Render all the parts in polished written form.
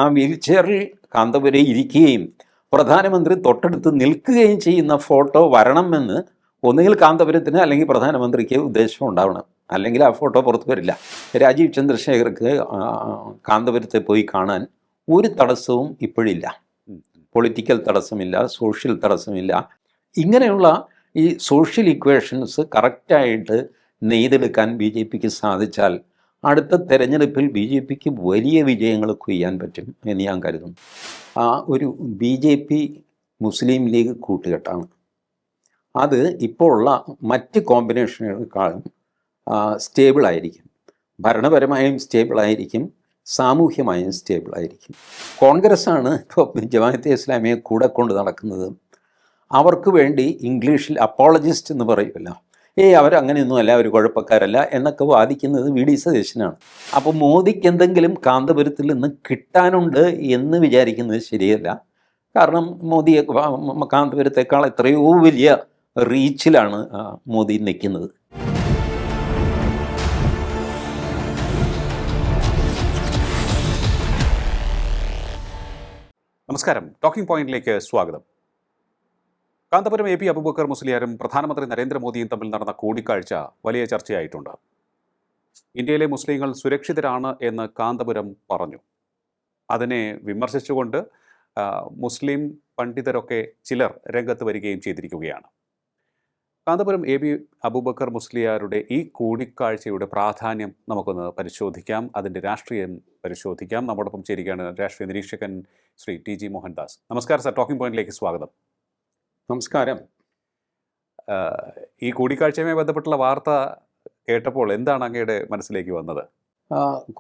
ആ വീൽ ചെയറിൽ കാന്തപുരം ഇരിക്കുകയും പ്രധാനമന്ത്രി തൊട്ടടുത്ത് നിൽക്കുകയും ചെയ്യുന്ന ഫോട്ടോ വരണമെന്ന് ഒന്നുകിൽ കാന്തപുരത്തിന് അല്ലെങ്കിൽ പ്രധാനമന്ത്രിക്ക് ഉദ്ദേശം ഉണ്ടാവണം, അല്ലെങ്കിൽ ആ ഫോട്ടോ പുറത്തു വരില്ല. രാജീവ് ചന്ദ്രശേഖർക്ക് കാന്തപുരത്തെ പോയി കാണാൻ ഒരു തടസ്സവും ഇപ്പോഴില്ല. Political തടസ്സമില്ല, social തടസ്സമില്ല. ഇങ്ങനെയുള്ള ഈ സോഷ്യൽ ഇക്വേഷൻസ് കറക്റ്റായിട്ട് നെയ്തെടുക്കാൻ ബി ജെ പിക്ക് സാധിച്ചാൽ അടുത്ത തെരഞ്ഞെടുപ്പിൽ ബി ജെ പിക്ക് വലിയ വിജയങ്ങൾ കൊയ്യാൻ പറ്റും എന്ന് ഞാൻ കരുതുന്നു. ഒരു ബി ജെ പി മുസ്ലിം ലീഗ് കൂട്ടുകെട്ടാണ്. അത് ഇപ്പോൾ ഉള്ള മറ്റ് കോമ്പിനേഷനുകളെക്കാളും സ്റ്റേബിളായിരിക്കും. ഭരണപരമായും സ്റ്റേബിളായിരിക്കും, സാമൂഹ്യമായും സ്റ്റേബിളായിരിക്കും. കോൺഗ്രസ്സാണ് ഇപ്പോൾ ജമാഅത്തെ ഇസ്ലാമിയെ കൂടെ കൊണ്ട് നടക്കുന്നത്. അവർക്ക് വേണ്ടി ഇംഗ്ലീഷിൽ അപ്പോളജിസ്റ്റ് എന്ന് പറയുമല്ലോ, അവരങ്ങനെയൊന്നുമല്ല, അവർ കുഴപ്പക്കാരല്ല എന്നൊക്കെ വാദിക്കുന്നത് വി ഡി സതീശനാണ്. അപ്പോൾ മോദിക്ക് എന്തെങ്കിലും കാന്തപുരത്തിൽ നിന്ന് കിട്ടാനുണ്ട് എന്ന് വിചാരിക്കുന്നത് ശരിയല്ല. കാരണം മോദിയെ കാന്തപുരത്തേക്കാൾ എത്രയോ വലിയ റീച്ചിലാണ് മോദി നിൽക്കുന്നത്. നമസ്കാരം, ടോക്കിംഗ് പോയിന്റിലേക്ക് സ്വാഗതം. കാന്തപുരം എ പി അബൂബക്കർ മുസ്ലിയാരും പ്രധാനമന്ത്രി നരേന്ദ്രമോദിയും തമ്മിൽ നടന്ന കൂടിക്കാഴ്ച വലിയ ചർച്ചയായിട്ടുണ്ട്. ഇന്ത്യയിലെ മുസ്ലിങ്ങൾ സുരക്ഷിതരാണ് എന്ന് കാന്തപുരം പറഞ്ഞു. അതിനെ വിമർശിച്ചുകൊണ്ട് മുസ്ലിം പണ്ഡിതരൊക്കെ ചിലർ രംഗത്ത് വരികയും ചെയ്തിരിക്കുകയാണ്. കാന്തപുരം എ പി അബൂബക്കർ മുസ്ലിയാരുടെ ഈ കൂടിക്കാഴ്ചയുടെ പ്രാധാന്യം നമുക്കൊന്ന് പരിശോധിക്കാം, അതിൻ്റെ രാഷ്ട്രീയം പരിശോധിക്കാം. നമ്മോടൊപ്പം ചേരുകയാണ് രാഷ്ട്രീയ നിരീക്ഷകൻ ശ്രീ ടി ജി മോഹൻദാസ്. നമസ്കാരം സർ, ടോക്കിംഗ് പോയിന്റിലേക്ക് സ്വാഗതം. നമസ്കാരം. ഈ കൂടിക്കാഴ്ചയുമായി ബന്ധപ്പെട്ടുള്ള വാർത്ത കേട്ടപ്പോൾ എന്താണ് അങ്ങയുടെ മനസ്സിലേക്ക് വന്നത്?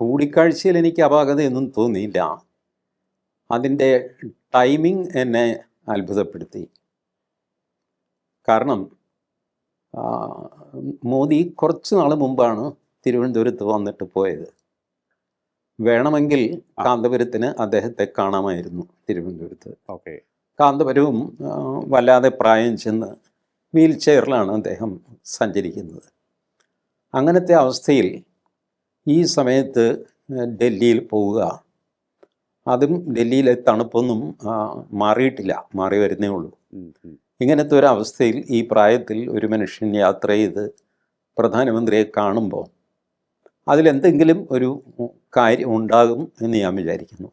കൂടിക്കാഴ്ചയിൽ എനിക്ക് അപാകതയൊന്നും തോന്നിയില്ല. അതിൻ്റെ ടൈമിംഗ് എന്നെ അത്ഭുതപ്പെടുത്തി. കാരണം മോദി കുറച്ച് നാൾ മുമ്പാണ് തിരുവനന്തപുരത്ത് വന്നിട്ട് പോയത്. വേണമെങ്കിൽ കാന്തപുരത്തിന് അദ്ദേഹത്തെ കാണാമായിരുന്നു തിരുവനന്തപുരത്ത്. ഓക്കെ. കാന്തപുരവും വല്ലാതെ പ്രായം ചെന്ന് വീൽ ചെയറിലാണ് അദ്ദേഹം സഞ്ചരിക്കുന്നത്. അങ്ങനത്തെ അവസ്ഥയിൽ ഈ സമയത്ത് ഡൽഹിയിൽ പോവുക, അതും ഡൽഹിയിലെ തണുപ്പൊന്നും മാറിയിട്ടില്ല, മാറി വരുന്നേ ഉള്ളൂ. ഇങ്ങനത്തെ ഒരു അവസ്ഥയിൽ ഈ പ്രായത്തിൽ ഒരു മനുഷ്യൻ യാത്ര ചെയ്ത് പ്രധാനമന്ത്രിയെ കാണുമ്പോൾ അതിലെന്തെങ്കിലും ഒരു കാര്യം ഉണ്ടാകും എന്ന് ഞാൻ വിചാരിക്കുന്നു.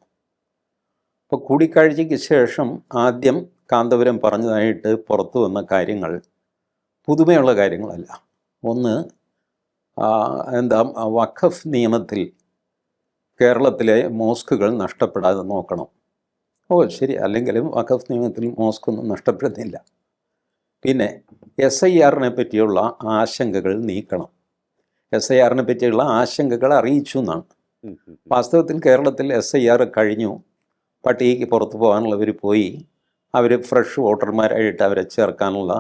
അപ്പോൾ കൂടിക്കാഴ്ചയ്ക്ക് ശേഷം ആദ്യം കാന്തപുരം പറഞ്ഞതായിട്ട് പുറത്തു വന്ന കാര്യങ്ങൾ പുതുമയുള്ള കാര്യങ്ങളല്ല. ഒന്ന്, വഖഫ് നിയമത്തിൽ കേരളത്തിലെ മോസ്കുകൾ നഷ്ടപ്പെടാതെ നോക്കണം. ശരി, അല്ലെങ്കിലും വഖഫ് നിയമത്തിൽ മോസ്കൊന്നും നഷ്ടപ്പെടുന്നില്ല. പിന്നെ SIR പറ്റിയുള്ള ആശങ്കകൾ നീക്കണം. SIR പറ്റിയുള്ള ആശങ്കകൾ അറിയിച്ചു എന്നാണ്. വാസ്തവത്തിൽ കേരളത്തിൽ SIR കഴിഞ്ഞു, പട്ടികയ്ക്ക് പുറത്തു പോകാനുള്ളവർ പോയി, അവർ ഫ്രഷ് വോട്ടർമാരായിട്ട് അവരെ ചേർക്കാനുള്ള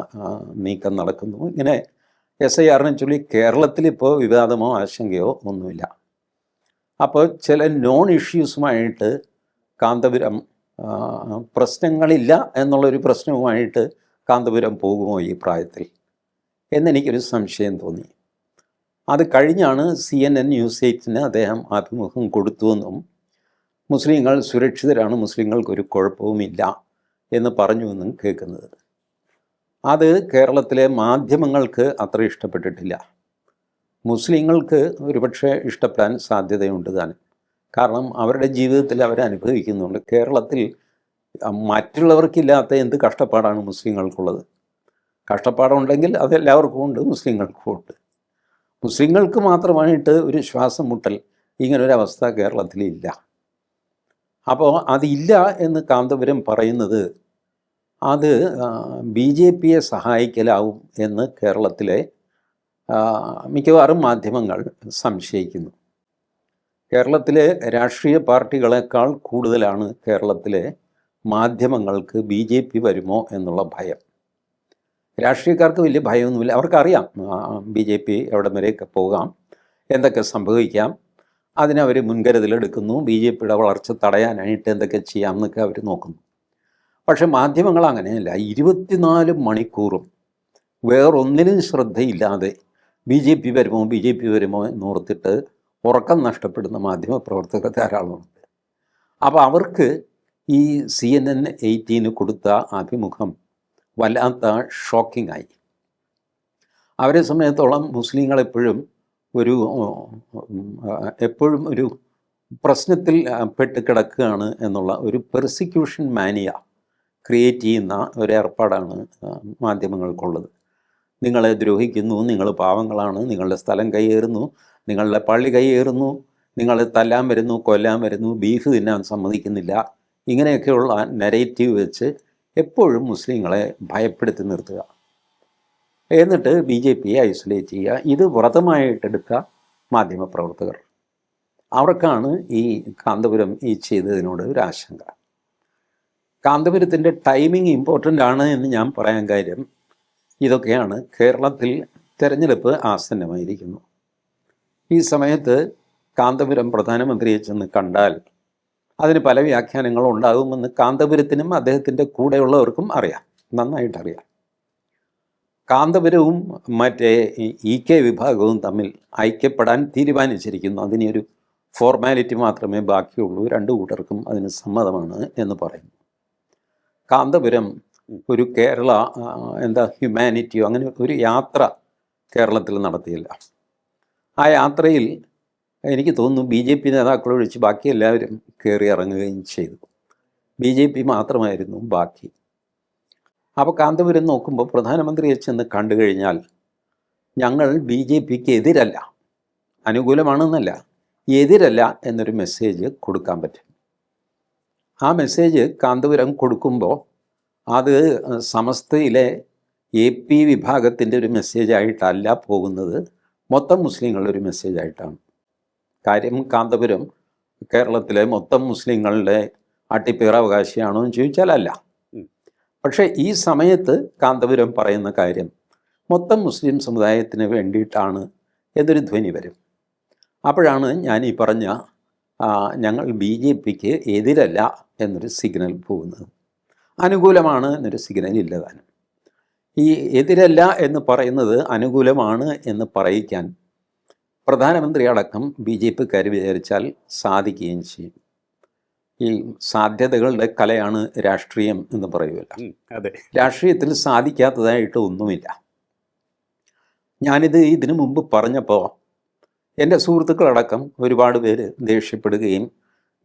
നീക്കം നടക്കുന്നു. ഇങ്ങനെ SIR ചൊല്ലി കേരളത്തിലിപ്പോൾ വിവാദമോ ആശങ്കയോ ഒന്നുമില്ല. അപ്പോൾ ചില നോൺ ഇഷ്യൂസുമായിട്ട് കാന്തപുരം പ്രശ്നങ്ങളില്ല എന്നുള്ളൊരു പ്രശ്നവുമായിട്ട് കാന്തപുരം പോകുമോ ഈ പ്രായത്തിൽ എന്നെനിക്കൊരു സംശയം തോന്നി. അത് കഴിഞ്ഞാണ് CNN ന്യൂസ് 8 അദ്ദേഹം അഭിമുഖം കൊടുത്തുവെന്നും മുസ്ലിങ്ങൾ സുരക്ഷിതരാണ്, മുസ്ലിങ്ങൾക്കൊരു കുഴപ്പവുമില്ല എന്ന് പറഞ്ഞുവെന്നും കേൾക്കുന്നത്. അത് കേരളത്തിലെ മാധ്യമങ്ങൾക്ക് അത്ര ഇഷ്ടപ്പെട്ടിട്ടില്ല. മുസ്ലിങ്ങൾക്ക് ഒരുപക്ഷെ ഇഷ്ടപ്പെടാൻ സാധ്യതയുണ്ട് താനും. കാരണം അവരുടെ ജീവിതത്തിൽ അവരനുഭവിക്കുന്നുണ്ട്. കേരളത്തിൽ മറ്റുള്ളവർക്കില്ലാത്ത എന്ത് കഷ്ടപ്പാടാണ് മുസ്ലിങ്ങൾക്കുള്ളത്? കഷ്ടപ്പാടുണ്ടെങ്കിൽ അതെല്ലാവർക്കും ഉണ്ട്, മുസ്ലിങ്ങൾക്കും ഉണ്ട്. മുസ്ലിങ്ങൾക്ക് മാത്രമായിട്ട് ഒരു ശ്വാസം മുട്ടൽ, ഇങ്ങനൊരവസ്ഥ കേരളത്തിലില്ല. അപ്പോൾ അതില്ല എന്ന് കാന്തപുരം പറയുന്നത് അത് BJPയെ സഹായിക്കലാവും എന്ന് കേരളത്തിലെ മിക്കവാറും മാധ്യമങ്ങൾ സംശയിക്കുന്നു. കേരളത്തിലെ രാഷ്ട്രീയ പാർട്ടികളെക്കാൾ കൂടുതലാണ് കേരളത്തിലെ മാധ്യമങ്ങൾക്ക് BJP വരുമോ എന്നുള്ള ഭയം. രാഷ്ട്രീയക്കാർക്ക് വലിയ ഭയമൊന്നുമില്ല, അവർക്കറിയാം BJP എവിടെ വരെയൊക്കെ പോകാം, എന്തൊക്കെ സംഭവിക്കാം, അതിനവർ മുൻകരുതലെടുക്കുന്നു, BJPയുടെ വളർച്ച തടയാനായിട്ട് എന്തൊക്കെ ചെയ്യാമെന്നൊക്കെ അവർ നോക്കുന്നു. പക്ഷെ മാധ്യമങ്ങൾ അങ്ങനെയല്ല. 24 മണിക്കൂറും വേറൊന്നിനും ശ്രദ്ധയില്ലാതെ BJP വരുമോ എന്നോർത്തിട്ട് ഉറക്കം നഷ്ടപ്പെടുന്ന മാധ്യമപ്രവർത്തകർ ധാരാളമുണ്ട്. അപ്പോൾ അവർക്ക് ഈ CNN 18 കൊടുത്ത അഭിമുഖം വല്ലാത്ത ഷോക്കിംഗ് ആയി. അവരെ സംബന്ധിച്ചിടത്തോളം മുസ്ലിങ്ങളെപ്പോഴും എപ്പോഴും ഒരു പ്രശ്നത്തിൽ പെട്ട് കിടക്കുകയാണ് എന്നുള്ള ഒരു പെർസിക്യൂഷൻ മാനിയ ക്രിയേറ്റ് ചെയ്യുന്ന ഒരു ഏർപ്പാടാണ് മാധ്യമങ്ങൾക്കുള്ളത്. നിങ്ങളെ ദ്രോഹിക്കുന്നു, നിങ്ങൾ പാവങ്ങളാണ്, നിങ്ങളുടെ സ്ഥലം കൈയേറുന്നു, നിങ്ങളുടെ പള്ളി കൈയേറുന്നു, നിങ്ങൾ തല്ലാൻ വരുന്നു, കൊല്ലാൻ വരുന്നു, ബീഫ് തിന്നാൻ സമ്മതിക്കുന്നില്ല, ഇങ്ങനെയൊക്കെയുള്ള നെറേറ്റീവ് വെച്ച് എപ്പോഴും മുസ്ലിങ്ങളെ ഭയപ്പെടുത്തി നിർത്തുക. എന്നിട്ട് BJP ഐസൊലേറ്റ് ചെയ്യുക. ഇത് വ്രതമായിട്ടെടുത്ത മാധ്യമപ്രവർത്തകർ. അവർക്കാണ് ഈ കാന്തപുരം ഈ ചെയ്തതിനോട് ഒരു ആശങ്ക. കാന്തപുരത്തിൻ്റെ ടൈമിംഗ് ഇമ്പോർട്ടൻ്റ് ആണ് എന്ന് ഞാൻ പറയാൻ കാര്യം ഇതൊക്കെയാണ്. കേരളത്തിൽ തെരഞ്ഞെടുപ്പ് ആസന്നമായിരിക്കുന്നു. ഈ സമയത്ത് കാന്തപുരം പ്രധാനമന്ത്രിയെ ചെന്ന് കണ്ടാൽ അതിന് പല വ്യാഖ്യാനങ്ങളും ഉണ്ടാകുമെന്ന് കാന്തപുരത്തിനും അദ്ദേഹത്തിൻ്റെ കൂടെയുള്ളവർക്കും അറിയാം, നന്നായിട്ടറിയാം. കാന്തപുരവും മറ്റേ EK വിഭാഗവും തമ്മിൽ ഐക്യപ്പെടാൻ തീരുമാനിച്ചിരിക്കുന്നു. അതിനൊരു ഫോർമാലിറ്റി മാത്രമേ ബാക്കിയുള്ളൂ. രണ്ടു കൂട്ടർക്കും അതിന് സമ്മതമാണ് എന്ന് പറയുന്നു. കാന്തപുരം ഒരു കേരള ഹ്യൂമാനിറ്റിയോ അങ്ങനെ ഒരു യാത്ര കേരളത്തിൽ നടത്തിയില്ല. ആ യാത്രയിൽ എനിക്ക് തോന്നുന്നു BJP നേതാക്കൾ ഒഴിച്ച് ബാക്കി എല്ലാവരും കയറി ഇറങ്ങുകയും ചെയ്തു. BJP മാത്രമായിരുന്നു ബാക്കി. അപ്പോൾ കാന്തപുരം നോക്കുമ്പോൾ പ്രധാനമന്ത്രിയെ ചെന്ന് കണ്ടു കഴിഞ്ഞാൽ ഞങ്ങൾ BJPക്ക് എതിരല്ല, അനുകൂലമാണെന്നല്ല, എതിരല്ല എന്നൊരു മെസ്സേജ് കൊടുക്കാൻ പറ്റും. ആ മെസ്സേജ് കാന്തപുരം കൊടുക്കുമ്പോൾ അത് സമസ്തയിലെ AP വിഭാഗത്തിൻ്റെ ഒരു മെസ്സേജായിട്ടല്ല പോകുന്നത്, മൊത്തം മുസ്ലിങ്ങളുടെ ഒരു മെസ്സേജായിട്ടാണ്. കാര്യം കാന്തപുരം കേരളത്തിലെ മൊത്തം മുസ്ലിങ്ങളുടെ അട്ടിപ്പേറാവകാശിയാണോ എന്ന് ചോദിച്ചാൽ അല്ല. പക്ഷേ ഈ സമയത്ത് കാന്തപുരം പറയുന്ന കാര്യം മൊത്തം മുസ്ലിം സമുദായത്തിന് വേണ്ടിയിട്ടാണ് എന്നൊരു ധ്വനി വരും. അപ്പോഴാണ് ഞാൻ ഈ പറഞ്ഞ ഞങ്ങൾ BJPക്ക് എതിരല്ല എന്നൊരു സിഗ്നൽ പോകുന്നത്. അനുകൂലമാണ് എന്നൊരു സിഗ്നൽ ഇല്ലതാനും. ഈ എതിരല്ല എന്ന് പറയുന്നത് അനുകൂലമാണ് എന്ന് പറയിക്കാൻ പ്രധാനമന്ത്രി അടക്കം BJPക്കാർ വിചാരിച്ചാൽ സാധിക്കുകയും ചെയ്യും. ഈ സാധ്യതകളുടെ കലയാണ് രാഷ്ട്രീയം എന്ന് പറയുമല്ലോ. അതെ, രാഷ്ട്രീയത്തിൽ സാധിക്കാത്തതായിട്ട് ഒന്നുമില്ല. ഞാനിത് ഇതിനു മുമ്പ് പറഞ്ഞപ്പോൾ എൻ്റെ സുഹൃത്തുക്കളടക്കം ഒരുപാട് പേര് ദേഷ്യപ്പെടുകയും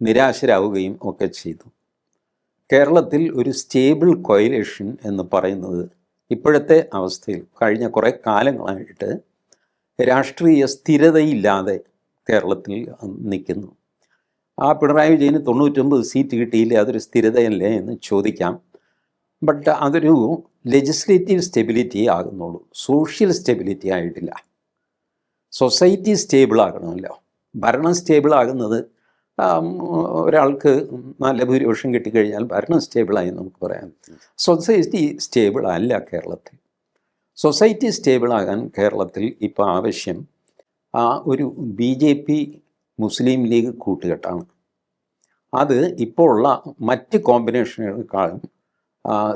നിരാശരാവുകയും ഒക്കെ ചെയ്തു. കേരളത്തിൽ ഒരു സ്റ്റേബിൾ കോയലേഷൻ എന്ന് പറയുന്നത് ഇപ്പോഴത്തെ അവസ്ഥയിൽ കഴിഞ്ഞ കുറേ കാലങ്ങളായിട്ട് രാഷ്ട്രീയ സ്ഥിരതയില്ലാതെ കേരളത്തിൽ നിൽക്കുന്നു. ആ പിണറായി വിജയന് 99 സീറ്റ് കിട്ടിയില്ല, അതൊരു സ്ഥിരതയല്ലേ എന്ന് ചോദിക്കാം. ബട്ട് അതൊരു ലെജിസ്ലേറ്റീവ് സ്റ്റെബിലിറ്റി ആകുന്നുള്ളൂ, സോഷ്യൽ സ്റ്റെബിലിറ്റി ആയിട്ടില്ല. സൊസൈറ്റി സ്റ്റേബിൾ ആകണമല്ലോ. ഭരണം സ്റ്റേബിൾ ആകുന്നത് ഒരാൾക്ക് നല്ല ഭൂരിപക്ഷം കിട്ടിക്കഴിഞ്ഞാൽ ഭരണം സ്റ്റേബിളായി നമുക്ക് പറയാം. സൊസൈറ്റി സ്റ്റേബിൾ അല്ല കേരളത്തിൽ. സൊസൈറ്റി സ്റ്റേബിളാകാൻ കേരളത്തിൽ ഇപ്പോൾ ആവശ്യം ഒരു BJP മുസ്ലിം ലീഗ് കൂട്ടുകെട്ടാണ്. അത് ഇപ്പോൾ ഉള്ള മറ്റ് കോമ്പിനേഷനുകളെക്കാളും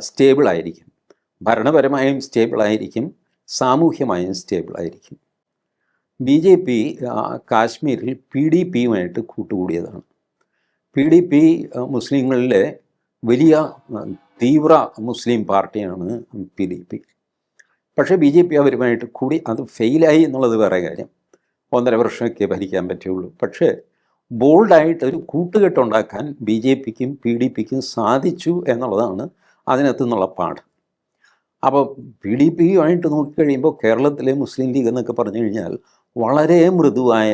സ്റ്റേബിളായിരിക്കും. ഭരണപരമായും സ്റ്റേബിളായിരിക്കും, സാമൂഹ്യമായും സ്റ്റേബിളായിരിക്കും. BJP കാശ്മീരിൽ PDPയുമായിട്ട് കൂട്ടുകൂടിയതാണ്. PDP മുസ്ലിങ്ങളിലെ വലിയ തീവ്ര മുസ്ലിം പാർട്ടിയാണ് PDP. പക്ഷേ BJP അവരുമായിട്ട് കൂടി, അത് ഫെയിലായി എന്നുള്ളത് വേറെ കാര്യം. 1.5 വർഷമൊക്കെ ഭരിക്കാൻ പറ്റുള്ളൂ. പക്ഷേ ബോൾഡായിട്ട് ഒരു കൂട്ടുകെട്ടുണ്ടാക്കാൻ BJPക്കും PDPക്കും സാധിച്ചു എന്നുള്ളതാണ് അതിനകത്തു നിന്നുള്ള പാഠം. അപ്പോൾ PDPയുമായിട്ട് നോക്കിക്കഴിയുമ്പോൾ കേരളത്തിലെ മുസ്ലിം ലീഗ് എന്നൊക്കെ പറഞ്ഞു കഴിഞ്ഞാൽ വളരെ മൃദുവായ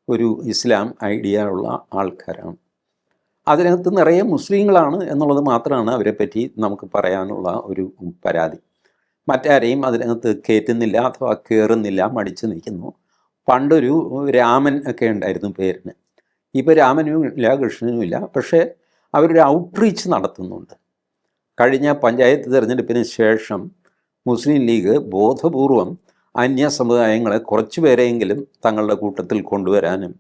ഒരു ഇസ്ലാം ഐഡിയ ഉള്ള ആൾക്കാരാണ്. അതിനകത്ത് നിറയെ മുസ്ലിങ്ങളാണ് എന്നുള്ളത് മാത്രമാണ് അവരെപ്പറ്റി നമുക്ക് പറയാനുള്ള ഒരു പരാതി. മറ്റാരെയും അതിനകത്ത് കയറ്റുന്നില്ല, അഥവാ കയറുന്നില്ല, മടിച്ചു നിൽക്കുന്നു. പണ്ടൊരു രാമൻ ഒക്കെ ഉണ്ടായിരുന്നു പേരിന്. ഇപ്പോൾ രാമനും ഇല്ല, കൃഷ്ണനും ഇല്ല. പക്ഷേ അവരൊരു ഔട്ട്റീച്ച് നടത്തുന്നുണ്ട്. കഴിഞ്ഞ പഞ്ചായത്ത് തിരഞ്ഞെടുപ്പിന് ശേഷം മുസ്ലിം ലീഗ് ബോധപൂർവം അന്യ സമുദായങ്ങളെ കുറച്ചു പേരെയെങ്കിലും തങ്ങളുടെ കൂട്ടത്തിൽ കൊണ്ടുവരാനും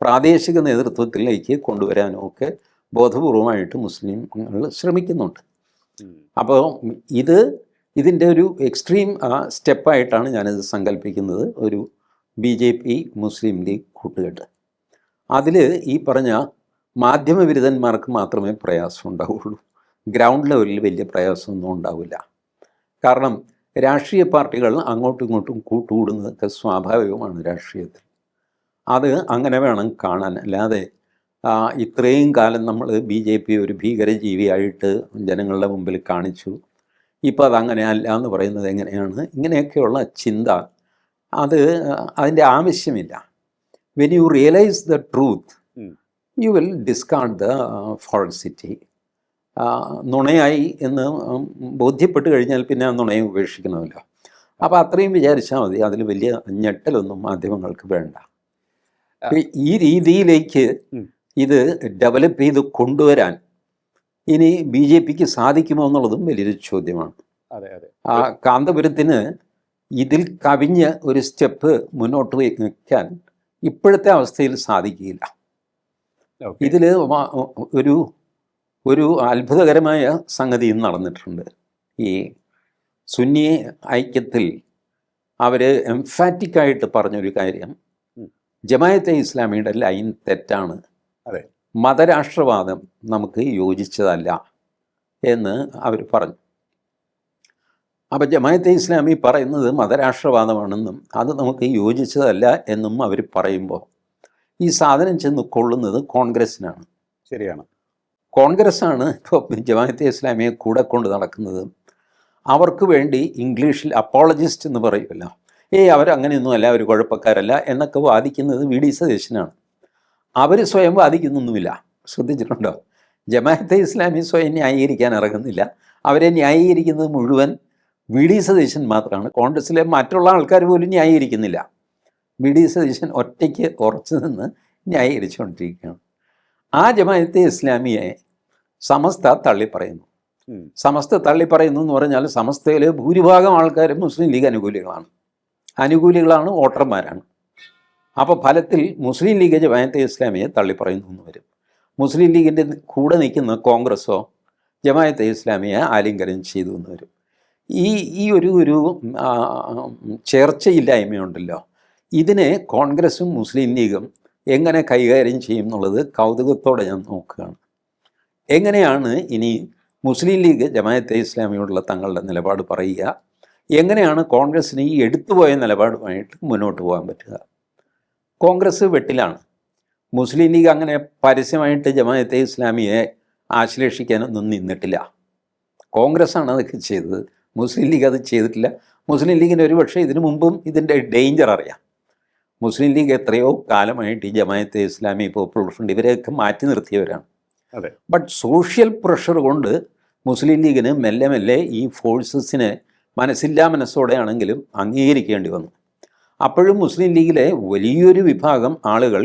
പ്രാദേശിക നേതൃത്വത്തിലേക്ക് കൊണ്ടുവരാനും ഒക്കെ ബോധപൂർവമായിട്ട് മുസ്ലിങ്ങൾ ശ്രമിക്കുന്നുണ്ട്. അപ്പോൾ ഇതിൻ്റെ ഒരു എക്സ്ട്രീം സ്റ്റെപ്പായിട്ടാണ് ഞാനിത് സങ്കല്പിക്കുന്നത്, ഒരു BJP മുസ്ലിം ലീഗ് കൂട്ടുകെട്ട്. അതിൽ ഈ പറഞ്ഞ മാധ്യമവിരുദ്ധന്മാർക്ക് മാത്രമേ പ്രയാസം ഉണ്ടാവുള്ളൂ. ഗ്രൗണ്ട് ലെവലിൽ വലിയ പ്രയാസമൊന്നും ഉണ്ടാവില്ല. കാരണം രാഷ്ട്രീയ പാർട്ടികൾ അങ്ങോട്ടും ഇങ്ങോട്ടും കൂട്ടുകൂടുന്നതൊക്കെ സ്വാഭാവികമാണ് രാഷ്ട്രീയത്തിൽ. അത് അങ്ങനെ വേണം കാണാൻ. അല്ലാതെ ഇത്രയും കാലം നമ്മൾ BJP ഒരു ഭീകരജീവിയായിട്ട് ജനങ്ങളുടെ മുമ്പിൽ കാണിച്ചു, ഇപ്പോൾ അതങ്ങനെ അല്ല എന്ന് പറയുന്നത് എങ്ങനെയാണ്? ഇങ്ങനെയൊക്കെയുള്ള ചിന്ത അതിൻ്റെ ആവശ്യമില്ല. When you realise the truth you will discard the falsity. നുണയായി എന്ന് ബോധ്യപ്പെട്ട് കഴിഞ്ഞാൽ പിന്നെ ആ നുണയെ ഉപേക്ഷിക്കണമല്ലോ. അപ്പോൾ അത്രയും വിചാരിച്ചാൽ മതി. അതിൽ വലിയ ഞെട്ടലൊന്നും മാധ്യമങ്ങൾക്ക് വേണ്ട. ഈ രീതിയിലേക്ക് ഇത് ഡെവലപ്പ് ചെയ്ത് കൊണ്ടുവരാൻ ഇനി BJPക്ക് സാധിക്കുമോ എന്നുള്ളതും വലിയൊരു ചോദ്യമാണ്. കാന്തപുരത്തിന് ഇതിൽ കവിഞ്ഞ് ഒരു സ്റ്റെപ്പ് മുന്നോട്ട് വയ്ക്കാൻ ഇപ്പോഴത്തെ അവസ്ഥയിൽ സാധിക്കില്ല. ഇതിൽ ഒരു അത്ഭുതകരമായ സംഗതിയും നടന്നിട്ടുണ്ട്. ഈ സുന്നി ഐക്യത്തിൽ അവർ എംഫാറ്റിക്കായിട്ട് പറഞ്ഞൊരു കാര്യം, ജമാഅത്തെ ഇസ്ലാമിയുടെ ലൈൻ തെറ്റാണ്, മതരാഷ്ട്രവാദം നമുക്ക് യോജിച്ചതല്ല എന്ന് അവർ പറഞ്ഞു. അപ്പോൾ ജമാഅത്തെ ഇസ്ലാമി പറയുന്നത് മതരാഷ്ട്രവാദമാണെന്നും അത് നമുക്ക് യോജിച്ചതല്ല എന്നും അവർ പറയുമ്പോൾ ഈ സാധനം ചെന്ന് കൊള്ളുന്നത് കോൺഗ്രസ്സിനാണ്. ശരിയാണ്. കോൺഗ്രസ്സാണ് ഇപ്പോൾ ജമാഅത്തെ ഇസ്ലാമിയെ കൂടെ കൊണ്ട് നടക്കുന്നത്. അവർക്ക് വേണ്ടി ഇംഗ്ലീഷിൽ അപ്പോളജിസ്റ്റ് എന്ന് പറയുമല്ലോ, അവരങ്ങനെയൊന്നുമല്ല, അവർ കുഴപ്പക്കാരല്ല എന്നൊക്കെ വാദിക്കുന്നത് VD സതീശനാണ്. അവർ സ്വയം വാദിക്കുന്നൊന്നുമില്ല. ശ്രദ്ധിച്ചിട്ടുണ്ടോ? ജമാഅത്തെ ഇസ്ലാമി സ്വയം ന്യായീകരിക്കാൻ ഇറങ്ങുന്നില്ല. അവരെ ന്യായീകരിക്കുന്നത് മുഴുവൻ VD സതീശൻ മാത്രമാണ്. കോൺഗ്രസ്സിലെ മറ്റുള്ള ആൾക്കാർ പോലും ന്യായീകരിക്കുന്നില്ല. VD സതീശൻ ഒറ്റയ്ക്ക് ഉറച്ചു നിന്ന് ന്യായീകരിച്ചുകൊണ്ടിരിക്കുകയാണ്. ആ ജമാഅത്തെ ഇസ്ലാമിയെ സമസ്ത തള്ളിപ്പറയുന്നു. സമസ്ത തള്ളിപ്പറയുന്നു എന്ന് പറഞ്ഞാൽ സമസ്തയിലെ ഭൂരിഭാഗം ആൾക്കാരും മുസ്ലിം ലീഗ് അനുകൂലികളാണ്, വോട്ടർമാരാണ്. അപ്പോൾ ഫലത്തിൽ മുസ്ലിം ലീഗ് ജമാഅത്തെ ഇസ്ലാമിയെ തള്ളിപ്പറയുന്നു എന്ന് വരും. മുസ്ലിം ലീഗിൻ്റെ കൂടെ നിൽക്കുന്ന കോൺഗ്രസ്സോ ജമാഅത്തെ ഇസ്ലാമിയെ ആലിംഗനം ചെയ്തു എന്ന് വരും. ഈ ഒരു ചേർച്ചയില്ലായ്മയുണ്ടല്ലോ, ഇതിനെ കോൺഗ്രസും മുസ്ലിം ലീഗും എങ്ങനെ കൈകാര്യം ചെയ്യും എന്നുള്ളത് കൗതുകത്തോടെ ഞാൻ നോക്കുകയാണ്. എങ്ങനെയാണ് ഇനി മുസ്ലിം ലീഗ് ജമാഅത്തെ ഇസ്ലാമിയോടുള്ള തങ്ങളുടെ നിലപാട് പറയുക? എങ്ങനെയാണ് കോൺഗ്രസ്സിന് ഈ എടുത്തുപോയ നിലപാടുമായിട്ട് മുന്നോട്ട് പോകാൻ പറ്റുക? കോൺഗ്രസ് വെട്ടിലാണ്. മുസ്ലിം ലീഗ് അങ്ങനെ പരസ്യമായിട്ട് ജമാഅത്തെ ഇസ്ലാമിയെ ആശ്ലേഷിക്കാനൊന്നും നിന്നിട്ടില്ല. കോൺഗ്രസ്സാണ് അതൊക്കെ ചെയ്തത്. മുസ്ലിം ലീഗ് അത് ചെയ്തിട്ടില്ല. മുസ്ലിം ലീഗിന് ഒരുപക്ഷെ ഇതിനു മുമ്പും ഇതിൻ്റെ ഡേഞ്ചർ അറിയാം. മുസ്ലിം ലീഗ് എത്രയോ കാലമായിട്ട് ഈ ജമാഅത്തെ ഇസ്ലാമി, പോപ്പുലർ ഫ്രണ്ട് ഇവരെയൊക്കെ മാറ്റി നിർത്തിയവരാണ്. ബട്ട് സോഷ്യൽ പ്രഷർ കൊണ്ട് മുസ്ലിം ലീഗിന് മെല്ലെ മെല്ലെ ഈ ഫോഴ്സസിനെ മനസ്സോടെയാണെങ്കിലും അംഗീകരിക്കേണ്ടി വന്നു. അപ്പോഴും മുസ്ലിം ലീഗിലെ വലിയൊരു വിഭാഗം ആളുകൾ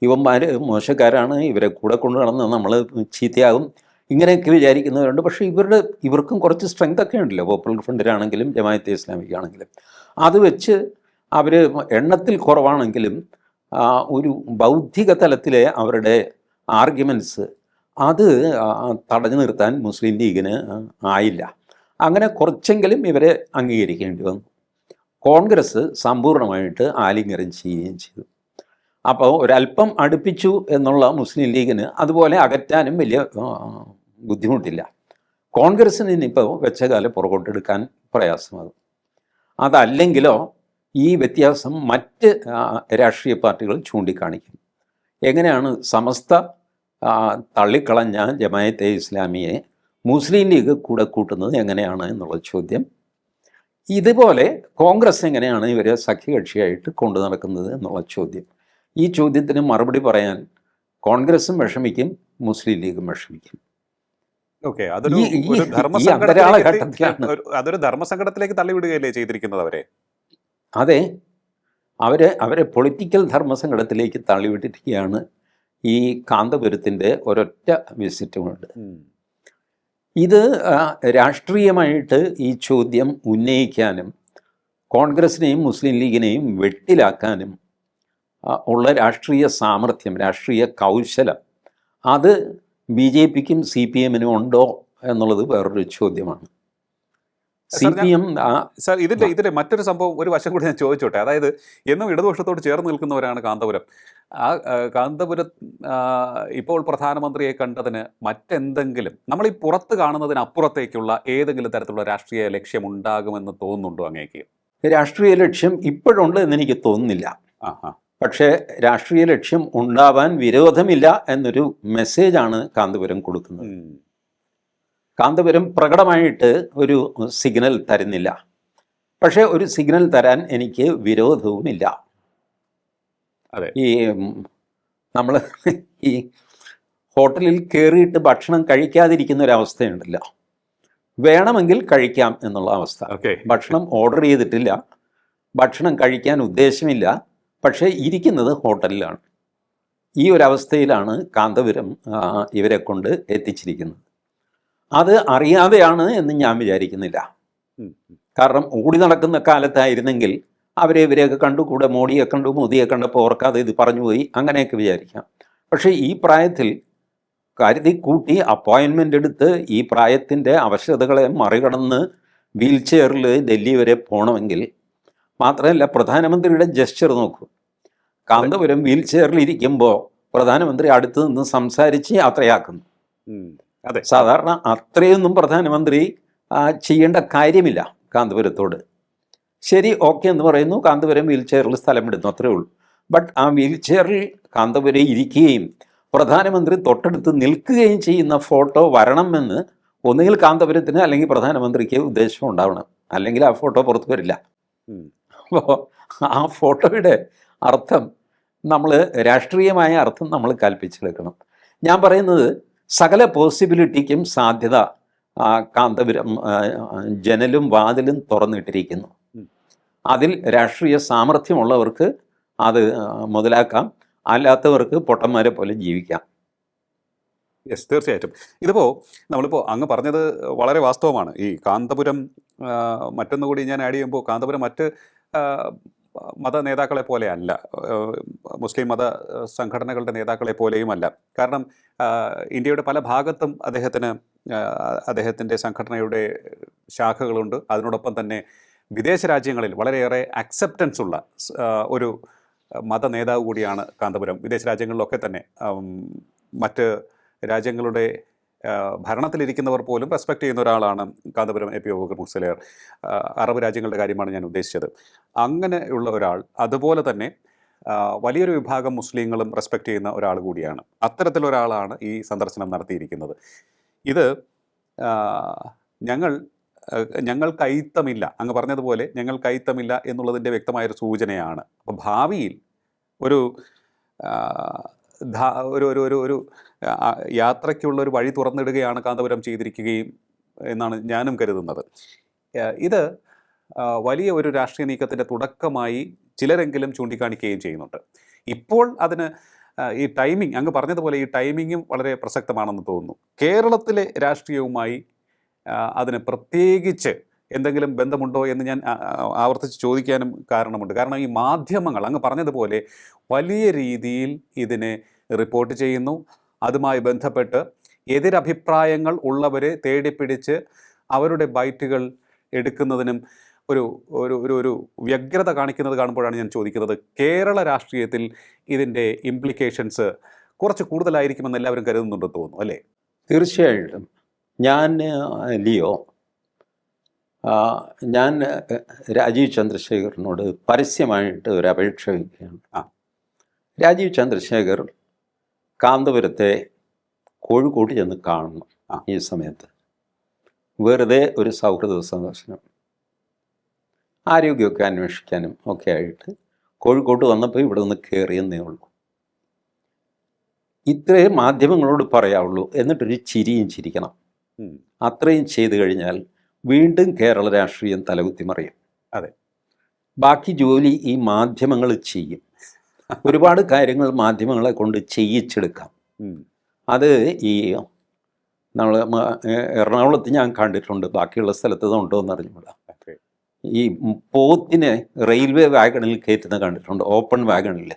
ഇവന്മാർ മോശക്കാരാണ്, ഇവരെ കൂടെ കൊണ്ടു നടന്ന് നമ്മൾ ചീത്തയാകും, ഇങ്ങനെയൊക്കെ വിചാരിക്കുന്നവരുണ്ട്. പക്ഷേ ഇവർക്കും കുറച്ച് സ്ട്രെങ്ത് ഒക്കെ ഉണ്ടല്ലോ, പോപ്പുലർ ഫ്രണ്ടിലാണെങ്കിലും ജമാഅത്തെ ഇസ്ലാമിക്കാണെങ്കിലും. അത് വെച്ച് അവർ എണ്ണത്തിൽ കുറവാണെങ്കിലും ഒരു ബൗദ്ധിക തലത്തിലെ അവരുടെ ആർഗ്യുമെൻറ്റ്സ് അത് തടഞ്ഞു നിർത്താൻ മുസ്ലിം ലീഗിന് ആയില്ല. അങ്ങനെ കുറച്ചെങ്കിലും ഇവരെ അംഗീകരിക്കേണ്ടി വന്നു. കോൺഗ്രസ് സമ്പൂർണ്ണമായിട്ട് ആലിംഗനം ചെയ്യുകയും ചെയ്തു. അപ്പോൾ ഒരല്പം അടുപ്പിച്ചു എന്നുള്ള മുസ്ലിം ലീഗിന് അതുപോലെ അകറ്റാനും വലിയ ബുദ്ധിമുട്ടില്ല. കോൺഗ്രസ്സിന് ഇനിയിപ്പോൾ വെച്ചകാലം പുറകോട്ടെടുക്കാൻ പ്രയാസമാകും. അതല്ലെങ്കിലോ ഈ വ്യത്യാസം മറ്റ് രാഷ്ട്രീയ പാർട്ടികൾ ചൂണ്ടിക്കാണിക്കും. എങ്ങനെയാണ് സമസ്ത തള്ളിക്കളഞ്ഞ ജമാഅത്തെ ഇസ്ലാമിയെ മുസ്ലിം ലീഗ് കൂടെ കൂട്ടുന്നത് എങ്ങനെയാണ് എന്നുള്ള ചോദ്യം. ഇതുപോലെ കോൺഗ്രസ് എങ്ങനെയാണ് ഇവരെ സഖ്യകക്ഷിയായിട്ട് കൊണ്ടു നടക്കുന്നത് എന്നുള്ള ചോദ്യം. ഈ ചോദ്യത്തിന് മറുപടി പറയാൻ കോൺഗ്രസും വിഷമിക്കും, മുസ്ലിം ലീഗും വിഷമിക്കും. അതൊരു ധർമ്മസങ്കടത്തിലേക്ക് തള്ളിവിടുകയല്ലേ ചെയ്തിരിക്കുന്നത് അവരെ? അതെ, അവരെ പൊളിറ്റിക്കൽ ധർമ്മസങ്കടത്തിലേക്ക് തള്ളിവിട്ടിരിക്കുകയാണ് ഈ കാന്തപുരത്തിൻ്റെ ഒരൊറ്റ വിസിറ്റ് കൊണ്ട്. ഇത് രാഷ്ട്രീയമായിട്ട് ഈ ചോദ്യം ഉന്നയിക്കാനും കോൺഗ്രസിനെയും മുസ്ലിം ലീഗിനെയും വെട്ടിലാക്കാനും ഉള്ള രാഷ്ട്രീയ സാമർഥ്യം, രാഷ്ട്രീയ കൗശലം അത് BJPക്കും CPMനും ഉണ്ടോ എന്നുള്ളത് വേറൊരു ചോദ്യമാണ്. CPM സാർ ഇതിന്റെ മറ്റൊരു സംഭവം ഒരു വശം കൂടി ഞാൻ ചോദിച്ചോട്ടെ. അതായത് എന്നും ഇടതുപക്ഷത്തോട് ചേർന്ന് നിൽക്കുന്നവരാണ് കാന്തപുരം. കാന്തപുരം ഇപ്പോൾ പ്രധാനമന്ത്രിയെ കണ്ടതിന് മറ്റെന്തെങ്കിലും നമ്മൾ ഈ പുറത്ത് കാണുന്നതിന് അപ്പുറത്തേക്കുള്ള ഏതെങ്കിലും തരത്തിലുള്ള രാഷ്ട്രീയ ലക്ഷ്യം ഉണ്ടാകുമെന്ന് തോന്നുന്നുണ്ടോ അങ്ങേക്ക്? രാഷ്ട്രീയ ലക്ഷ്യം ഇപ്പോഴുണ്ട് എന്ന് എനിക്ക് തോന്നുന്നില്ല. പക്ഷേ രാഷ്ട്രീയ ലക്ഷ്യം ഉണ്ടാവാൻ വിരോധമില്ല എന്നൊരു മെസ്സേജാണ് കാന്തപുരം കൊടുക്കുന്നത്. കാന്തപുരം പ്രകടമായിട്ട് ഒരു സിഗ്നൽ തരുന്നില്ല. പക്ഷേ ഒരു സിഗ്നൽ തരാൻ എനിക്ക് വിരോധവുമില്ല. ഈ നമ്മൾ ഈ ഹോട്ടലിൽ കയറിയിട്ട് ഭക്ഷണം കഴിക്കാതിരിക്കുന്ന ഒരവസ്ഥയുണ്ടല്ലോ, വേണമെങ്കിൽ കഴിക്കാം എന്നുള്ള അവസ്ഥ. ഭക്ഷണം ഓർഡർ ചെയ്തിട്ടില്ല, ഭക്ഷണം കഴിക്കാൻ ഉദ്ദേശമില്ല, പക്ഷേ ഇരിക്കുന്നത് ഹോട്ടലിലാണ്. ഈ ഒരവസ്ഥയിലാണ് കാന്തപുരം ഇവരെ കൊണ്ട് എത്തിച്ചിരിക്കുന്നത്. അത് അറിയാതെയാണ് എന്ന് ഞാൻ വിചാരിക്കുന്നില്ല. കാരണം ഓടി നടക്കുന്ന കാലത്തായിരുന്നെങ്കിൽ ഇവരെയൊക്കെ കണ്ടു, കൂടെ മോഡിയെ കണ്ടു, മോദിയെ കണ്ടപ്പോൾ ഓർക്കാതെ ഇത് പറഞ്ഞു പോയി, അങ്ങനെയൊക്കെ വിചാരിക്കാം. പക്ഷേ ഈ പ്രായത്തിൽ കരുതി കൂട്ടി അപ്പോയിൻമെൻ്റ് എടുത്ത് ഈ പ്രായത്തിൻ്റെ അവശതകളെ മറികടന്ന് വീൽ ചെയറിൽ ഡൽഹി വരെ പോകണമെങ്കിൽ, മാത്രമല്ല പ്രധാനമന്ത്രിയുടെ ജസ്റ്റർ നോക്കൂ. കാന്തപുരം വീൽ ചെയറിൽ ഇരിക്കുമ്പോൾ പ്രധാനമന്ത്രി അടുത്ത് നിന്ന് സംസാരിച്ച് യാത്രയാക്കുന്നു. സാധാരണ അത്രയൊന്നും പ്രധാനമന്ത്രി ചെയ്യേണ്ട കാര്യമില്ല കാന്തപുരത്തോട്. ശരി, ഓക്കെ എന്ന് പറയുന്നു, കാന്തപുരം വീൽ ചെയറിൽ സ്ഥലമിടുന്നു, അത്രേ ഉള്ളൂ. ബട്ട് ആ വീൽ ചെയറിൽ കാന്തപുരം ഇരിക്കുകയും പ്രധാനമന്ത്രി തൊട്ടടുത്ത് നിൽക്കുകയും ചെയ്യുന്ന ഫോട്ടോ വരണമെന്ന് ഒന്നുകിൽ കാന്തപുരത്തിന് അല്ലെങ്കിൽ പ്രധാനമന്ത്രിക്ക് ഉദ്ദേശം ഉണ്ടാവണം, അല്ലെങ്കിൽ ആ ഫോട്ടോ പുറത്തു വരില്ല. അപ്പോൾ ആ ഫോട്ടോയുടെ അർത്ഥം നമ്മൾ രാഷ്ട്രീയമായ അർത്ഥം നമ്മൾ കൽപ്പിച്ചെടുക്കണം. ഞാൻ പറയുന്നത് സകല പോസിബിലിറ്റിക്കും സാധ്യത കാന്തപുരം ജനലും വാതിലും തുറന്നിട്ടിരിക്കുന്നു. അതിൽ രാഷ്ട്രീയ സാമർഥ്യമുള്ളവർക്ക് അത് മുതലാക്കാം, അല്ലാത്തവർക്ക് പൊട്ടന്മാരെ പോലെ ജീവിക്കാം. യെസ്, തീർച്ചയായിട്ടും. ഇതിപ്പോൾ നമ്മളിപ്പോൾ അങ്ങ് പറഞ്ഞത് വളരെ വാസ്തവമാണ്. ഈ കാന്തപുരം മറ്റൊന്നുകൂടി ഞാൻ ആഡ് ചെയ്യുമ്പോൾ, കാന്തപുരം മറ്റ് മത നേതാക്കളെ പോലെയല്ല, മുസ്ലിം മത സംഘടനകളുടെ നേതാക്കളെ പോലെയുമല്ല. കാരണം ഇന്ത്യയുടെ പല ഭാഗത്തും അദ്ദേഹത്തിൻ്റെ സംഘടനയുടെ ശാഖകളുണ്ട്. അതിനോടൊപ്പം തന്നെ വിദേശ രാജ്യങ്ങളിൽ വളരെയേറെ അക്സെപ്റ്റൻസ് ഉള്ള ഒരു മത നേതാവ് കൂടിയാണ് കാന്തപുരം. വിദേശ രാജ്യങ്ങളിലൊക്കെ തന്നെ മറ്റ് രാജ്യങ്ങളുടെ ഭരണത്തിലിരിക്കുന്നവർ പോലും റെസ്പെക്റ്റ് ചെയ്യുന്ന ഒരാളാണ് Kanthapuram A P Aboobacker Musliyar. Arab രാജ്യങ്ങളുടെ കാര്യമാണ് ഞാൻ ഉദ്ദേശിച്ചത്. അങ്ങനെയുള്ള ഒരാൾ, അതുപോലെ തന്നെ വലിയൊരു വിഭാഗം മുസ്ലിങ്ങളും റെസ്പെക്റ്റ് ചെയ്യുന്ന ഒരാൾ കൂടിയാണ്. അത്തരത്തിലൊരാളാണ് ഈ സന്ദർശനം നടത്തിയിരിക്കുന്നത്. ഇത് ഞങ്ങൾ കൈത്തമില്ല, അങ്ങ് പറഞ്ഞതുപോലെ ഞങ്ങൾ കൈത്തമില്ല എന്നുള്ളതിൻ്റെ വ്യക്തമായൊരു സൂചനയാണ്. അപ്പോൾ ഭാവിയിൽ ഒരു ഒരു യാത്രയ്ക്കുള്ള ഒരു വഴി തുറന്നിടുകയാണ് കാന്തപുരം ചെയ്തിരിക്കുകയും എന്നാണ് ഞാനും കരുതുന്നത്. ഇത് വലിയ ഒരു രാഷ്ട്രീയ നീക്കത്തിൻ്റെ തുടക്കമായി ചിലരെങ്കിലും ചൂണ്ടിക്കാണിക്കുകയും ചെയ്യുന്നുണ്ട്. ഇപ്പോൾ അതിന് ഈ ടൈമിംഗ്, അങ്ങ് പറഞ്ഞതുപോലെ ഈ ടൈമിങ്ങും വളരെ പ്രസക്തമാണെന്ന് തോന്നുന്നു. കേരളത്തിലെ രാഷ്ട്രീയവുമായി അതിന് പ്രത്യേകിച്ച് എന്തെങ്കിലും ബന്ധമുണ്ടോ എന്ന് ഞാൻ ആവർത്തിച്ച് ചോദിക്കാനും കാരണമുണ്ട്. കാരണം ഈ മാധ്യമങ്ങൾ അങ്ങ് പറഞ്ഞതുപോലെ വലിയ രീതിയിൽ ഇതിനെ റിപ്പോർട്ട് ചെയ്യുന്നു. അതുമായി ബന്ധപ്പെട്ട് എതിരഭിപ്രായങ്ങൾ ഉള്ളവരെ തേടിപ്പിടിച്ച് അവരുടെ ബൈറ്റുകൾ എടുക്കുന്നതിനും ഒരു ഒരു ഒരു ഒരു വ്യഗ്രത കാണിക്കുന്നത് കാണുമ്പോഴാണ് ഞാൻ ചോദിക്കുന്നത്, കേരള രാഷ്ട്രീയത്തിൽ ഇതിൻ്റെ ഇംപ്ലിക്കേഷൻസ് കുറച്ച് കൂടുതലായിരിക്കുമെന്ന് എല്ലാവരും കരുതുന്നുണ്ടെന്ന് തോന്നുന്നു, അല്ലേ? തീർച്ചയായിട്ടും. ഞാൻ രാജീവ് ചന്ദ്രശേഖറിനോട് പരസ്യമായിട്ട് ഒരു അപേക്ഷ വയ്ക്കുകയാണ്. രാജീവ് ചന്ദ്രശേഖർ കാന്തപുരത്തെ കോഴിക്കോട് ചെന്ന് കാണണം. ഈ സമയത്ത് വെറുതെ ഒരു സൗഹൃദ സന്ദർശനം, ആരോഗ്യമൊക്കെ അന്വേഷിക്കാനും ഒക്കെ ആയിട്ട് കോഴിക്കോട്ട് വന്നപ്പോൾ ഇവിടെ നിന്ന് കയറിയെന്നേ ഉള്ളൂ. ഇത്രേ മാധ്യമങ്ങളോട് പറയാവുള്ളൂ. എന്നിട്ടൊരു ചിരിയും ചിരിക്കണം. അത്രയും ചെയ്തു കഴിഞ്ഞാൽ വീണ്ടും കേരള രാഷ്ട്രീയം തലകുത്തി മറിയും. അതെ, ബാക്കി ജോലി ഈ മാധ്യമങ്ങൾ ചെയ്യും. ഒരുപാട് കാര്യങ്ങൾ മാധ്യമങ്ങളെ കൊണ്ട് ചെയ്യിച്ചെടുക്കാം. അത് ഈ നമ്മൾ എറണാകുളത്ത് ഞാൻ കണ്ടിട്ടുണ്ട്, ബാക്കിയുള്ള സ്ഥലത്ത് ഉണ്ടോ എന്ന് അറിഞ്ഞുകൂടാ. ഈ പോത്തിനെ റെയിൽവേ വാഗണിൽ കയറ്റുന്ന കണ്ടിട്ടുണ്ട്, ഓപ്പൺ വാഗണിൽ.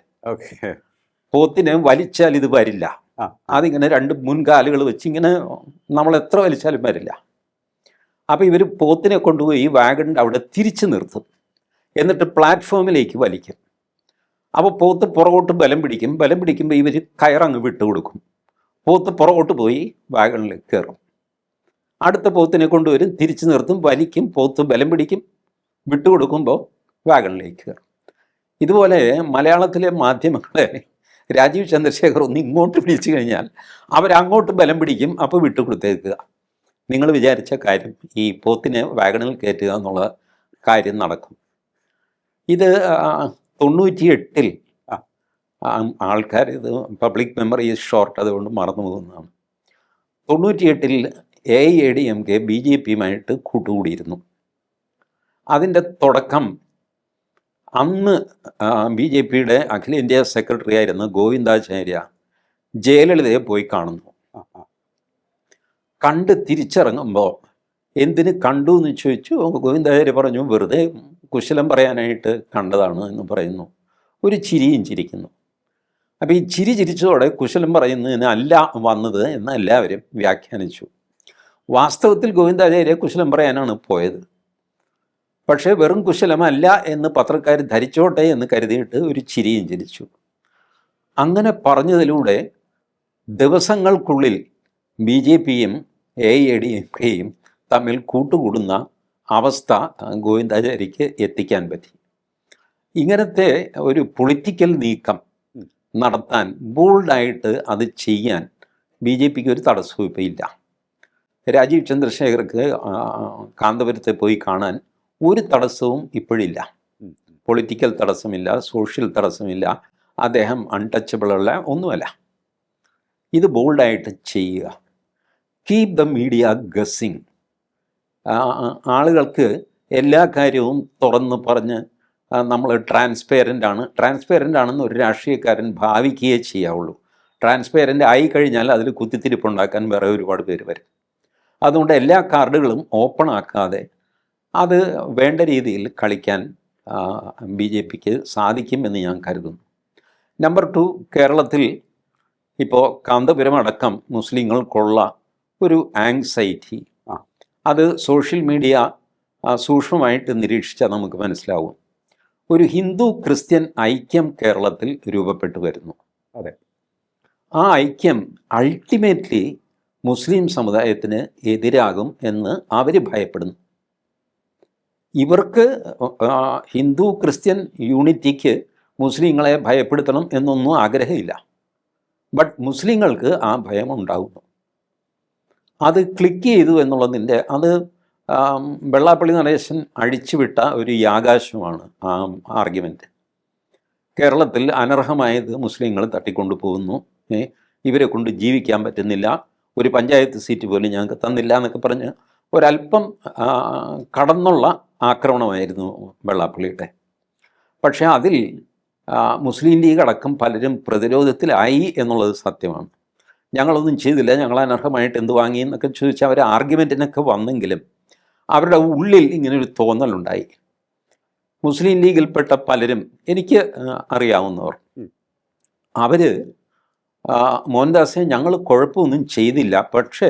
പോത്തിനെ വലിച്ചാൽ ഇത് വരില്ല, അതിങ്ങനെ രണ്ട് മുൻകാലുകൾ വെച്ച് ഇങ്ങനെ നമ്മൾ എത്ര വലിച്ചാലും വരില്ല. അപ്പോൾ ഇവർ പോത്തിനെ കൊണ്ടുപോയി വാഗണിൻ്റെ അവിടെ തിരിച്ചു നിർത്തും, എന്നിട്ട് പ്ലാറ്റ്ഫോമിലേക്ക് വലിക്കും. അപ്പോൾ പോത്ത് പുറകോട്ട് ബലം പിടിക്കുമ്പോൾ ഇവർ കയറങ്ങ് വിട്ടുകൊടുക്കും. പോത്ത് പുറകോട്ട് പോയി വാഗണിലേക്ക് കയറും. അടുത്ത പോത്തിനെ കൊണ്ടുവരും, തിരിച്ചു നിർത്തും, വലിക്കും, പോത്ത് ബലം പിടിക്കും, വിട്ടുകൊടുക്കുമ്പോൾ വാഗണിലേക്ക് കയറും. ഇതുപോലെ മലയാളത്തിലെ മാധ്യമങ്ങളെ രാജീവ് ചന്ദ്രശേഖർ ഒന്ന് ഇങ്ങോട്ട് പിടിച്ചു കഴിഞ്ഞാൽ അവരങ്ങോട്ട് ബലം പിടിക്കും, അപ്പോൾ വിട്ടുകൊടുത്തേക്കുക. നിങ്ങൾ വിചാരിച്ച കാര്യം, ഈ പോത്തിനെ വാഗണിൽ കയറ്റുക എന്നുള്ള കാര്യം നടക്കും. ഇത് 98 ആൾക്കാർ, ഇത് പബ്ലിക് മെമ്മറി ഈസ് ഷോർട്ട്, അതുകൊണ്ട് മറന്നു പോകുന്നതാണ്. 98 AIADMK BJPയുമായിട്ട് കൂട്ടുകൂടിയിരുന്നു. അതിൻ്റെ തുടക്കം അന്ന് BJPയുടെ അഖിലേന്ത്യാ സെക്രട്ടറി ആയിരുന്ന ഗോവിന്ദാചാര്യ ജയലളിതയെ പോയി കാണുന്നു. കണ്ട് തിരിച്ചിറങ്ങുമ്പോൾ എന്തിന് കണ്ടു എന്ന് ചോദിച്ചു. ഗോവിന്ദാചാര്യ പറഞ്ഞു, വെറുതെ കുശലം പറയാനായിട്ട് കണ്ടതാണ് എന്ന് പറയുന്നു. ഒരു ചിരിയും ചിരിക്കുന്നു. അപ്പോൾ ഈ ചിരിച്ചതോടെ കുശലം പറയുന്നതിന് അല്ല വന്നത് എന്ന് എല്ലാവരും വ്യാഖ്യാനിച്ചു. വാസ്തവത്തിൽ ഗോവിന്ദാചാര്യ കുശലം പറയാനാണ് പോയത്. പക്ഷേ വെറും കുശലമല്ല എന്ന് പത്രക്കാർ ധരിച്ചോട്ടെ എന്ന് കരുതിയിട്ട് ഒരു ചിരിയും ചിരിച്ചു. അങ്ങനെ പറഞ്ഞതിലൂടെ ദിവസങ്ങൾക്കുള്ളിൽ BJPയും AIADMKയും തമ്മിൽ കൂട്ടുകൂടുന്ന അവസ്ഥ ഗോവിന്ദാചാര്യക്ക് എത്തിക്കാൻ പറ്റി. ഇങ്ങനത്തെ ഒരു പൊളിറ്റിക്കൽ നീക്കം നടത്താൻ, ബോൾഡായിട്ട് അത് ചെയ്യാൻ BJPക്ക് ഒരു തടസ്സവും ഇപ്പോൾ ഇല്ല. രാജീവ് ചന്ദ്രശേഖർക്ക് കാന്തപുരത്തെ പോയി കാണാൻ ഒരു തടസ്സവും ഇപ്പോഴില്ല. പൊളിറ്റിക്കൽ തടസ്സമില്ല, സോഷ്യൽ തടസ്സമില്ല, അദ്ദേഹം അൺടച്ചബിളുള്ള ഒന്നുമല്ല. ഇത് ബോൾഡായിട്ട് ചെയ്യുക. Keep the media guessing. ആളുകൾക്ക് എല്ലാ കാര്യവും തുറന്ന് പറഞ്ഞ് നമ്മൾ ട്രാൻസ്പെയറൻ്റ് ആണെന്ന് ഒരു രാഷ്ട്രീയക്കാരൻ ഭാവിക്കുകയേ ചെയ്യാവുള്ളൂ. ട്രാൻസ്പെയറൻ്റ് ആയിക്കഴിഞ്ഞാൽ അതിൽ കുത്തിത്തിരിപ്പുണ്ടാക്കാൻ വേറെ ഒരുപാട് പേര് വരും. അതുകൊണ്ട് എല്ലാ കാർഡുകളും ഓപ്പൺ ആക്കാതെ അത് വേണ്ട രീതിയിൽ കളിക്കാൻ BJPക്ക് സാധിക്കുമെന്ന് ഞാൻ കരുതുന്നു. നമ്പർ 2, കേരളത്തിൽ ഇപ്പോൾ കാന്തപുരം അടക്കം മുസ്ലിങ്ങൾക്കുള്ള ഒരു ആങ്സൈറ്റി, അത് സോഷ്യൽ മീഡിയ സൂക്ഷ്മമായിട്ട് നിരീക്ഷിച്ചാൽ നമുക്ക് മനസ്സിലാവും. ഒരു ഹിന്ദു ക്രിസ്ത്യൻ ഐക്യം കേരളത്തിൽ രൂപപ്പെട്ടു വരുന്നു. അതെ, ആ ഐക്യം അൾട്ടിമേറ്റ്ലി മുസ്ലിം സമുദായത്തിന് എതിരാകും എന്ന് അവർ ഭയപ്പെടുന്നു. ഇവർക്ക് ഹിന്ദു ക്രിസ്ത്യൻ യൂണിറ്റിക്ക് മുസ്ലിങ്ങളെ ഭയപ്പെടുത്തണം എന്നൊന്നും ആഗ്രഹമില്ല. ബട്ട് മുസ്ലിങ്ങൾക്ക് ആ ഭയം ഉണ്ടാകുന്നു. അത് ക്ലിക്ക് ചെയ്തു എന്നുള്ളതിൻ്റെ, അത് വെള്ളാപ്പള്ളി നടേശൻ അഴിച്ചുവിട്ട ഒരു യാകാശമാണ് ആ ആർഗ്യുമെൻറ്റ്. കേരളത്തിൽ അനർഹമായത് മുസ്ലിങ്ങൾ തട്ടിക്കൊണ്ടു പോകുന്നു, ഇവരെ കൊണ്ട് ജീവിക്കാൻ പറ്റുന്നില്ല, ഒരു പഞ്ചായത്ത് സീറ്റ് പോലും ഞങ്ങൾക്ക് തന്നില്ല എന്നൊക്കെ പറഞ്ഞ് ഒരല്പം കടന്നുള്ള ആക്രമണമായിരുന്നു വെള്ളാപ്പള്ളിയുടെ. പക്ഷേ അതിൽ മുസ്ലിം ലീഗ് അടക്കം പലരും പ്രതിരോധത്തിലായി എന്നുള്ളത് സത്യമാണ്. ഞങ്ങളൊന്നും ചെയ്തില്ല, ഞങ്ങൾ അനർഹമായിട്ട് എന്ത് വാങ്ങി എന്നൊക്കെ ചോദിച്ചാൽ അവർ ആർഗ്യുമെൻറ്റിനൊക്കെ വന്നെങ്കിലും അവരുടെ ഉള്ളിൽ ഇങ്ങനൊരു തോന്നലുണ്ടായി. മുസ്ലിം ലീഗിൽപ്പെട്ട പലരും, എനിക്ക് അറിയാവുന്നവർ, അവർ മോഹൻദാസെ ഞങ്ങൾ കുഴപ്പമൊന്നും ചെയ്തില്ല, പക്ഷേ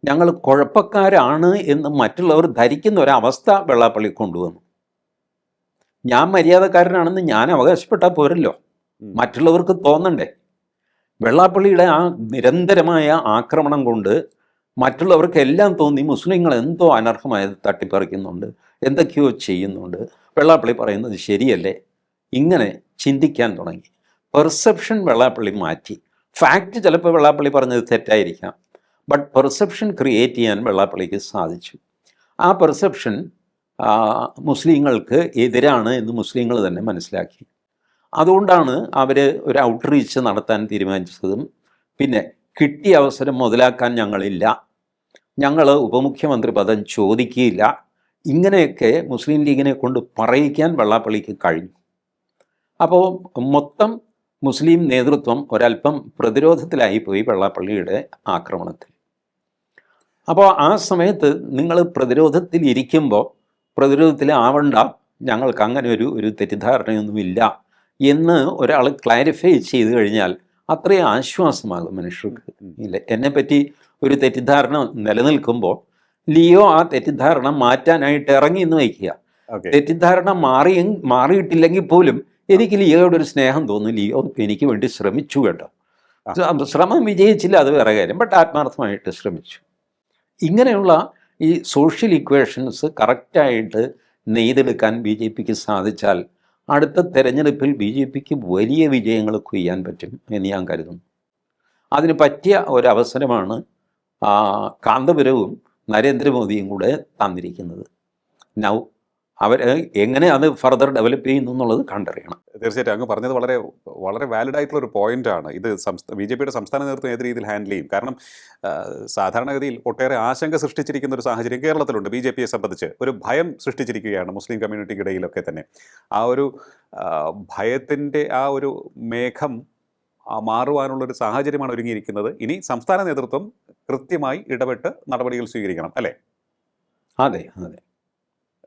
ഞങ്ങൾ കുഴപ്പക്കാരാണ് എന്ന് മറ്റുള്ളവർ ധരിക്കുന്ന ഒരവസ്ഥ വെള്ളാപ്പള്ളി കൊണ്ടുവന്നു. ഞാൻ മര്യാദക്കാരനാണെന്ന് ഞാൻ അവകാശപ്പെട്ടാൽ പോരല്ലോ, മറ്റുള്ളവർക്ക് തോന്നണ്ടേ. വെള്ളാപ്പള്ളിയുടെ ആ നിരന്തരമായ ആക്രമണം കൊണ്ട് മറ്റുള്ളവർക്ക് എല്ലാം തോന്നി മുസ്ലിങ്ങൾ എന്തോ അനർഹമായത് തട്ടിപ്പറിക്കുന്നുണ്ട്, എന്തൊക്കെയോ ചെയ്യുന്നുണ്ട്, വെള്ളാപ്പള്ളി പറയുന്നത് ശരിയല്ലേ, ഇങ്ങനെ ചിന്തിക്കാൻ തുടങ്ങി. പെർസെപ്ഷൻ വെള്ളാപ്പള്ളി മാറ്റി. ഫാക്റ്റ് ചിലപ്പോൾ വെള്ളാപ്പള്ളി പറഞ്ഞത് തെറ്റായിരിക്കാം, ബട്ട് പെർസെപ്ഷൻ ക്രിയേറ്റ് ചെയ്യാൻ വെള്ളാപ്പള്ളിക്ക് സാധിച്ചു. ആ പെർസെപ്ഷൻ മുസ്ലിങ്ങൾക്ക് എതിരാണ് എന്ന് മുസ്ലിങ്ങൾ തന്നെ മനസ്സിലാക്കി. അതുകൊണ്ടാണ് അവർ ഒരു ഔട്ട്റീച്ച് നടത്താൻ തീരുമാനിച്ചതും പിന്നെ കിട്ടിയ അവസരം മുതലാക്കാൻ ഞങ്ങളില്ല, ഞങ്ങൾ ഉപമുഖ്യമന്ത്രി പദം ചോദിക്കുകയില്ല, ഇങ്ങനെയൊക്കെ മുസ്ലിം ലീഗിനെ കൊണ്ട് പറയിക്കാൻ വെള്ളാപ്പള്ളിക്ക് കഴിഞ്ഞു. അപ്പോൾ മൊത്തം മുസ്ലിം നേതൃത്വം ഒരല്പം പ്രതിരോധത്തിലായിപ്പോയി വെള്ളാപ്പള്ളിയുടെ ആക്രമണത്തിൽ. അപ്പോൾ ആ സമയത്ത് നിങ്ങൾ പ്രതിരോധത്തിലിരിക്കുമ്പോൾ പ്രതിരോധത്തിലാവണ്ട, ഞങ്ങൾക്ക് അങ്ങനെ ഒരു തെറ്റിദ്ധാരണയൊന്നുമില്ല എന്ന് ഒരാൾ ക്ലാരിഫൈ ചെയ്ത് കഴിഞ്ഞാൽ അത്രയും ആശ്വാസമാകും മനുഷ്യർക്ക്. ഇല്ല, എന്നെപ്പറ്റി ഒരു തെറ്റിദ്ധാരണ നിലനിൽക്കുമ്പോൾ ലിയോ ആ തെറ്റിദ്ധാരണ മാറ്റാനായിട്ട് ഇറങ്ങി എന്ന് വയ്ക്കുക. ഓക്കെ. തെറ്റിദ്ധാരണ മാറിയിട്ടില്ലെങ്കിൽ പോലും എനിക്ക് ലിയോയോട് ഒരു സ്നേഹം തോന്നുന്നു. ലിയോ എനിക്ക് വേണ്ടി ശ്രമിച്ചു കേട്ടോ. ആ. ശ്രമം വിജയിച്ചില്ല, അത് വേറെ കാര്യം. ബട്ട് ആത്മാർത്ഥമായിട്ട് ശ്രമിച്ചു. ഇങ്ങനെയുള്ള ഈ സോഷ്യൽ ഇക്വേഷൻസ് കറക്റ്റായിട്ട് നെയ്തെടുക്കാൻ ബി ജെ പിക്ക് സാധിച്ചാൽ അടുത്ത തെരഞ്ഞെടുപ്പിൽ ബി ജെ പിക്ക് വലിയ വിജയങ്ങൾ കൊയ്യാൻ പറ്റും എന്ന് ഞാൻ കരുതുന്നു. അതിന് പറ്റിയ ഒരവസരമാണ് കാന്തപുരവും നരേന്ദ്രമോദിയും കൂടെ തന്നിരിക്കുന്നത്. നൗ അവർ എങ്ങനെ അത് ഫർദർ ഡെവലപ്പ് ചെയ്യുന്നു എന്നുള്ളത് കണ്ടറിയണം. തീർച്ചയായിട്ടും അങ്ങ് പറഞ്ഞത് വളരെ വളരെ വാലിഡ് ആയിട്ടുള്ള ഒരു പോയിന്റാണ്. ഇത് ബി ജെ പിയുടെ സംസ്ഥാന നേതൃത്വം ഏത് രീതിയിൽ ഹാൻഡിൽ ചെയ്യും? കാരണം സാധാരണഗതിയിൽ ഒട്ടേറെ ആശങ്ക സൃഷ്ടിച്ചിരിക്കുന്ന ഒരു സാഹചര്യം കേരളത്തിലുണ്ട്. ബി ജെ പിയെ സംബന്ധിച്ച് ഒരു ഭയം സൃഷ്ടിച്ചിരിക്കുകയാണ് മുസ്ലിം കമ്മ്യൂണിറ്റിക്കിടയിലൊക്കെ തന്നെ. ആ ഒരു ഭയത്തിൻ്റെ ആ ഒരു മേഘം മാറുവാനുള്ളൊരു സാഹചര്യമാണ് ഒരുങ്ങിയിരിക്കുന്നത്. ഇനി സംസ്ഥാന നേതൃത്വം കൃത്യമായി ഇടപെട്ട് നടപടികൾ സ്വീകരിക്കണം, അല്ലേ? അതെ അതെ,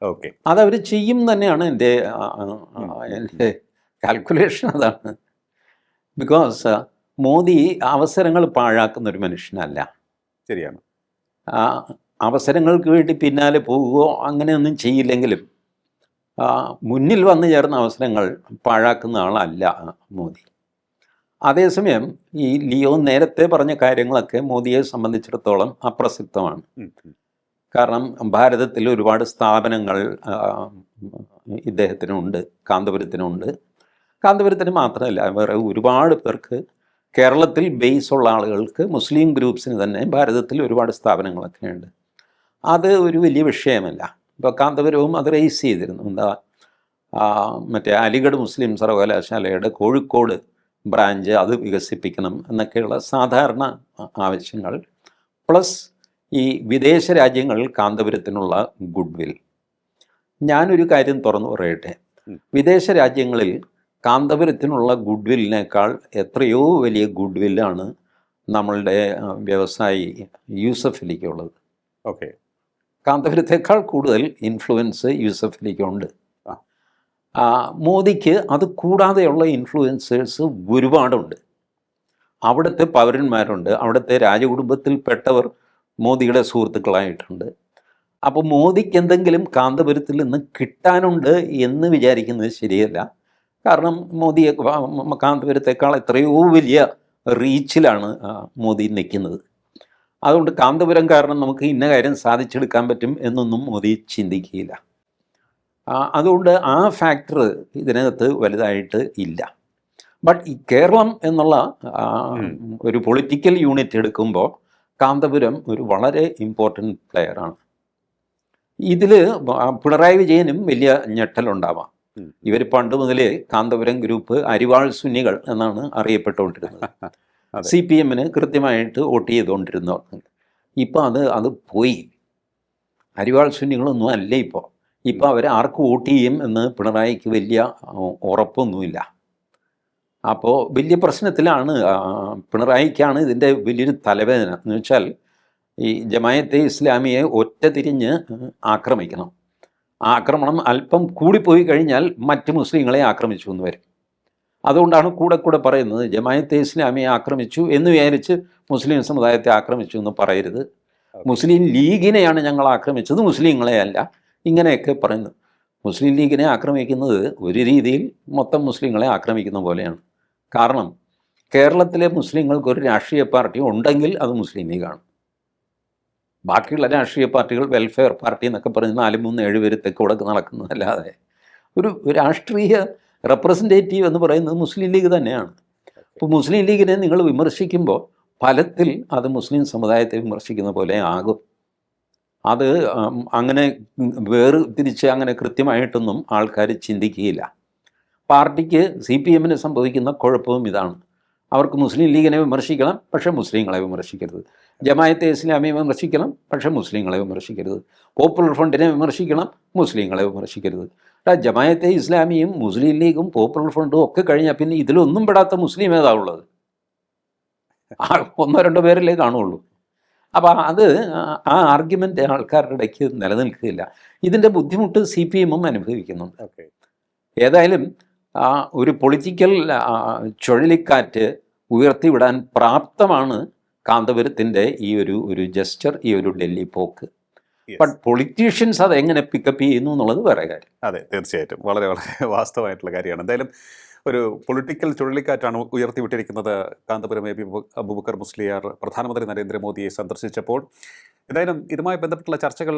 ഓക്കെ. അതവർ ചെയ്യും തന്നെയാണ് എൻ്റെ കാൽക്കുലേഷൻ. അതാണ്. ബിക്കോസ് മോദി അവസരങ്ങൾ പാഴാക്കുന്ന ഒരു മനുഷ്യനല്ല. ശരിയാണ്. അവസരങ്ങൾക്ക് വേണ്ടി പിന്നാലെ പോകുകയോ അങ്ങനെയൊന്നും ചെയ്യില്ലെങ്കിലും മുന്നിൽ വന്നു ചേർന്ന അവസരങ്ങൾ പാഴാക്കുന്ന ആളല്ല മോദി. അതേസമയം ഈ ലിയോ നേരത്തെ പറഞ്ഞ കാര്യങ്ങളൊക്കെ മോദിയെ സംബന്ധിച്ചിടത്തോളം അപ്രസക്തമാണ്. കാരണം ഭാരതത്തിൽ ഒരുപാട് സ്ഥാപനങ്ങൾ ഇദ്ദേഹത്തിനുണ്ട്, കാന്തപുരത്തിനുണ്ട്. കാന്തപുരത്തിന് മാത്രമല്ല, വേറെ ഒരുപാട് പേർക്ക് കേരളത്തിൽ ബേസ് ഉള്ള ആളുകൾക്ക്, മുസ്ലിം ഗ്രൂപ്പ്സിന് തന്നെ ഭാരതത്തിൽ ഒരുപാട് സ്ഥാപനങ്ങളൊക്കെ ഉണ്ട്. അത് ഒരു വലിയ വിഷയമല്ല. ഇപ്പോൾ കാന്തപുരവും അത് റേസ് ചെയ്തിരുന്നു. എന്താ, മറ്റേ അലിഗഡ് മുസ്ലിം സർവകലാശാലയുടെ കോഴിക്കോട് ബ്രാഞ്ച് അത് വികസിപ്പിക്കണം എന്നൊക്കെയുള്ള സാധാരണ ആവശ്യങ്ങൾ, പ്ലസ് ഈ വിദേശ രാജ്യങ്ങളിൽ കാന്തപുരത്തിനുള്ള ഗുഡ് വിൽ. ഞാനൊരു കാര്യം തുറന്നു പറയട്ടെ, വിദേശ രാജ്യങ്ങളിൽ കാന്തപുരത്തിനുള്ള ഗുഡ് വില്ലിനേക്കാൾ എത്രയോ വലിയ ഗുഡ് വില്ലാണ് നമ്മളുടെ വ്യവസായി യൂസഫ് അലിക്കുള്ളത്. ഓക്കെ. കാന്തപുരത്തേക്കാൾ കൂടുതൽ ഇൻഫ്ലുവൻസ് യൂസഫ് അലിക്കുണ്ട്. മോദിക്ക് അത് കൂടാതെയുള്ള ഇൻഫ്ലുവൻസേഴ്സ് ഒരുപാടുണ്ട്. അവിടുത്തെ പൗരന്മാരുണ്ട്, അവിടുത്തെ രാജകുടുംബത്തിൽപ്പെട്ടവർ മോദിയുടെ സുഹൃത്തുക്കളായിട്ടുണ്ട്. അപ്പോൾ മോദിക്ക് എന്തെങ്കിലും കാന്തപുരത്തിൽ നിന്ന് കിട്ടാനുണ്ട് എന്ന് വിചാരിക്കുന്നത് ശരിയല്ല. കാരണം മോദിയെ കാന്തപുരത്തേക്കാൾ എത്രയോ വലിയ റീച്ചിലാണ് മോദി നിൽക്കുന്നത്. അതുകൊണ്ട് കാന്തപുരം കാരണം നമുക്ക് ഇന്ന കാര്യം സാധിച്ചെടുക്കാൻ പറ്റും എന്നൊന്നും മോദി ചിന്തിക്കുകയില്ല. അതുകൊണ്ട് ആ ഫാക്ടർ ഇതിനകത്ത് വലുതായിട്ട് ഇല്ല. ബട്ട് ഈ കേരളം എന്നുള്ള ഒരു പൊളിറ്റിക്കൽ യൂണിറ്റ് എടുക്കുമ്പോൾ കാന്തപുരം ഒരു വളരെ ഇമ്പോർട്ടൻറ്റ് പ്ലെയറാണ്. ഇതിൽ പിണറായി വിജയനും വലിയ ഞെട്ടലുണ്ടാവാം. ഇവർ പണ്ട് മുതലേ കാന്തപുരം ഗ്രൂപ്പ് അരിവാൾ സുന്നികൾ എന്നാണ് അറിയപ്പെട്ടുകൊണ്ടിരുന്നത്. CPM കൃത്യമായിട്ട് വോട്ട് ചെയ്തുകൊണ്ടിരുന്നവർക്ക്. ഇപ്പോൾ അത് പോയി. അരിവാൾ സുന്നികളൊന്നും അല്ല ഇപ്പോൾ അവർ ആർക്ക് വോട്ട് ചെയ്യും എന്ന് പിണറായിക്ക് വലിയ ഉറപ്പൊന്നുമില്ല. അപ്പോൾ വലിയ പ്രശ്നത്തിലാണ്. പിണറായിക്കാണ് ഇതിൻ്റെ വലിയൊരു തലവേദന. എന്ന് വെച്ചാൽ ഈ ജമായത്തെ ഇസ്ലാമിയെ ഒറ്റ തിരിഞ്ഞ് ആക്രമിക്കണം. ആക്രമണം അല്പം കൂടിപ്പോയി കഴിഞ്ഞാൽ മറ്റ് മുസ്ലിങ്ങളെ ആക്രമിച്ചു എന്ന് വരും. അതുകൊണ്ടാണ് കൂടെ പറയുന്നത് ജമായത്തെ ഇസ്ലാമിയെ ആക്രമിച്ചു എന്ന് വിചാരിച്ച് മുസ്ലിം സമുദായത്തെ ആക്രമിച്ചു എന്ന് പറയരുത്. മുസ്ലിം ലീഗിനെയാണ് ഞങ്ങൾ ആക്രമിച്ചത്, മുസ്ലിങ്ങളെ അല്ല, ഇങ്ങനെയൊക്കെ പറയുന്നു. മുസ്ലിം ലീഗിനെ ആക്രമിക്കുന്നത് ഒരു രീതിയിൽ മൊത്തം മുസ്ലിങ്ങളെ ആക്രമിക്കുന്ന പോലെയാണ്. കാരണം കേരളത്തിലെ മുസ്ലിങ്ങൾക്ക് ഒരു രാഷ്ട്രീയ പാർട്ടി ഉണ്ടെങ്കിൽ അത് മുസ്ലിം ലീഗാണ്. ബാക്കിയുള്ള രാഷ്ട്രീയ പാർട്ടികൾ വെൽഫെയർ പാർട്ടി എന്നൊക്കെ പറഞ്ഞ് 4-3-7 പേര് തെക്കുവടക്ക് നടക്കുന്നതല്ലാതെ ഒരു രാഷ്ട്രീയ റെപ്രസെൻറ്റേറ്റീവ് എന്ന് പറയുന്നത് മുസ്ലിം ലീഗ് തന്നെയാണ്. അപ്പോൾ മുസ്ലിം ലീഗിനെ നിങ്ങൾ വിമർശിക്കുമ്പോൾ ഫലത്തിൽ അത് മുസ്ലിം സമുദായത്തെ വിമർശിക്കുന്ന പോലെ ആകും. അത് അങ്ങനെ വേർതിരിച്ച് അങ്ങനെ കൃത്യമായിട്ടൊന്നും ആൾക്കാർ ചിന്തിക്കുകയില്ല. പാർട്ടിക്ക് CPM സംഭവിക്കുന്ന കുഴപ്പവും ഇതാണ്. അവർക്ക് മുസ്ലിം ലീഗിനെ വിമർശിക്കണം, പക്ഷേ മുസ്ലിങ്ങളെ വിമർശിക്കരുത്. ജമായത്തെ ഇസ്ലാമിയെ വിമർശിക്കണം, പക്ഷേ മുസ്ലിങ്ങളെ വിമർശിക്കരുത്. പോപ്പുലർ ഫ്രണ്ടിനെ വിമർശിക്കണം, മുസ്ലിങ്ങളെ വിമർശിക്കരുത്. ജമായത്തെ ഇസ്ലാമിയും മുസ്ലിം ലീഗും പോപ്പുലർ ഫ്രണ്ടും ഒക്കെ കഴിഞ്ഞാൽ പിന്നെ ഇതിലൊന്നും പെടാത്ത മുസ്ലിം ഏതാ ഉള്ളത്? 1-2 പേരല്ലേ കാണുള്ളൂ. അപ്പോൾ അത് ആ ആർഗ്യുമെൻ്റ് ആൾക്കാരുടെ ഇടയ്ക്ക് നിലനിൽക്കുകയില്ല. ഇതിൻ്റെ ബുദ്ധിമുട്ട് CPM അനുഭവിക്കുന്നുണ്ട്. ഏതായാലും ഒരു പൊളിറ്റിക്കൽ ചുഴലിക്കാറ്റ് ഉയർത്തിവിടാൻ പ്രാപ്തമാണ് കാന്തപുരത്തിൻ്റെ ഈ ഒരു ജസ്റ്റർ, ഈ ഒരു ഡൽഹി പോക്ക്. ബട്ട് പൊളിറ്റീഷ്യൻസ് അത് എങ്ങനെ പിക്കപ്പ് ചെയ്യുന്നു എന്നുള്ളത് വേറെ കാര്യം. അതെ, തീർച്ചയായിട്ടും വളരെ വളരെ വാസ്തവമായിട്ടുള്ള കാര്യമാണ്. എന്തായാലും ഒരു പൊളിറ്റിക്കൽ ചുഴലിക്കാറ്റാണ് ഉയർത്തിവിട്ടിരിക്കുന്നത് കാന്തപുരം എ പി അബൂബക്കർ മുസ്ലിയാർ പ്രധാനമന്ത്രി നരേന്ദ്രമോദിയെ സന്ദർശിച്ചപ്പോൾ. എന്തായാലും ഇതുമായി ബന്ധപ്പെട്ടുള്ള ചർച്ചകൾ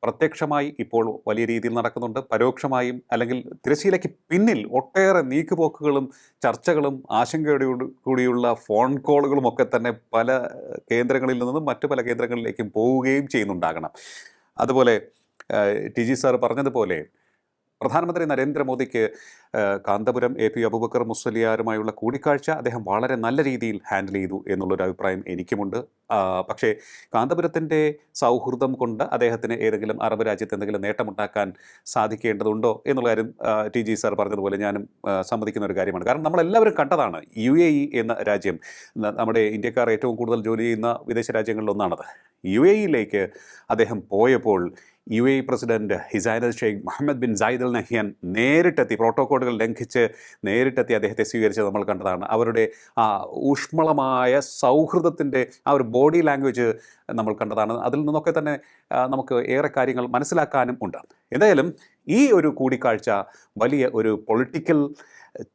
പ്രത്യക്ഷമായി ഇപ്പോൾ വലിയ രീതിയിൽ നടക്കുന്നുണ്ട്. പരോക്ഷമായും അല്ലെങ്കിൽ തിരശ്ശീലയ്ക്ക് പിന്നിൽ ഒട്ടേറെ നീക്കുപോക്കുകളും ചർച്ചകളും ആശങ്കയോട് കൂടിയുള്ള ഫോൺ കോളുകളും ഒക്കെ തന്നെ പല കേന്ദ്രങ്ങളിൽ നിന്നും മറ്റു പല കേന്ദ്രങ്ങളിലേക്കും പോവുകയും ചെയ്യുന്നുണ്ടാകണം. അതുപോലെ ടി ജി സാർ പറഞ്ഞതുപോലെ പ്രധാനമന്ത്രി നരേന്ദ്രമോദിക്ക് കാന്തപുരം എ പി അബൂബക്കർ മുസ്ലിയാരുമായുള്ള കൂടിക്കാഴ്ച അദ്ദേഹം വളരെ നല്ല രീതിയിൽ ഹാൻഡിൽ ചെയ്തു എന്നുള്ളൊരു അഭിപ്രായം എനിക്കുമുണ്ട്. പക്ഷേ കാന്തപുരത്തിൻ്റെ സൗഹൃദം കൊണ്ട് അദ്ദേഹത്തിന് ഏതെങ്കിലും അറബ് രാജ്യത്ത് എന്തെങ്കിലും നേട്ടമുണ്ടാക്കാൻ സാധിക്കേണ്ടതുണ്ടോ എന്നുള്ള കാര്യം ടി ജി സാർ പറഞ്ഞതുപോലെ ഞാനും സമ്മതിക്കുന്ന ഒരു കാര്യമാണ്. കാരണം നമ്മളെല്ലാവരും കണ്ടതാണ് UAE എന്ന രാജ്യം, നമ്മുടെ ഇന്ത്യക്കാർ ഏറ്റവും കൂടുതൽ ജോലി ചെയ്യുന്ന വിദേശ രാജ്യങ്ങളിലൊന്നാണത്. UAE-യിലേക്ക് അദ്ദേഹം പോയപ്പോൾ UAE president his highness Sheikh Mohammed bin Zayed Al Nahyan നേരിട്ടെത്തി, പ്രോട്ടോക്കോളുകൾ ലംഘിച്ച് നേരിട്ടെത്തി അദ്ദേഹത്തെ സ്വീകരിച്ചത് നമ്മൾ കണ്ടതാണ്. അവരുടെ ആ ഊഷ്മളമായ സൗഹൃദത്തിൻ്റെ ആ ഒരു ബോഡി ലാംഗ്വേജ് നമ്മൾ കണ്ടതാണ്. അതിൽ നിന്നൊക്കെ തന്നെ നമുക്ക് ഏറെ കാര്യങ്ങൾ മനസ്സിലാക്കാനും ഉണ്ട്. എന്തായാലും ഈ ഒരു കൂടിക്കാഴ്ച വലിയ ഒരു പൊളിറ്റിക്കൽ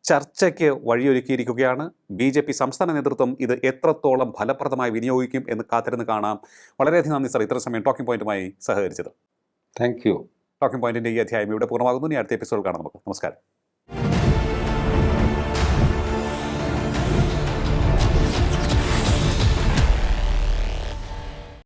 ചർച്ചയ്ക്ക് വഴിയൊരുക്കിയിരിക്കുകയാണ്. BJP സംസ്ഥാന നേതൃത്വം ഇത് എത്രത്തോളം ഫലപ്രദമായി വിനിയോഗിക്കും എന്ന് കാത്തിരുന്ന് കാണാം. വളരെയധികം നന്ദി സർ, ഇത്ര സമയം ടോക്കിംഗ് പോയിന്റുമായി സഹകരിച്ചത്. Thank you. ടോക്കിംഗ് പോയിന്റിൻ്റെ ഈ അധ്യായം ഇവിടെ പൂർണ്ണമാകുന്നു. ഇനി അടുത്ത എപ്പിസോഡ് കാണാം നമുക്ക്. നമസ്കാരം.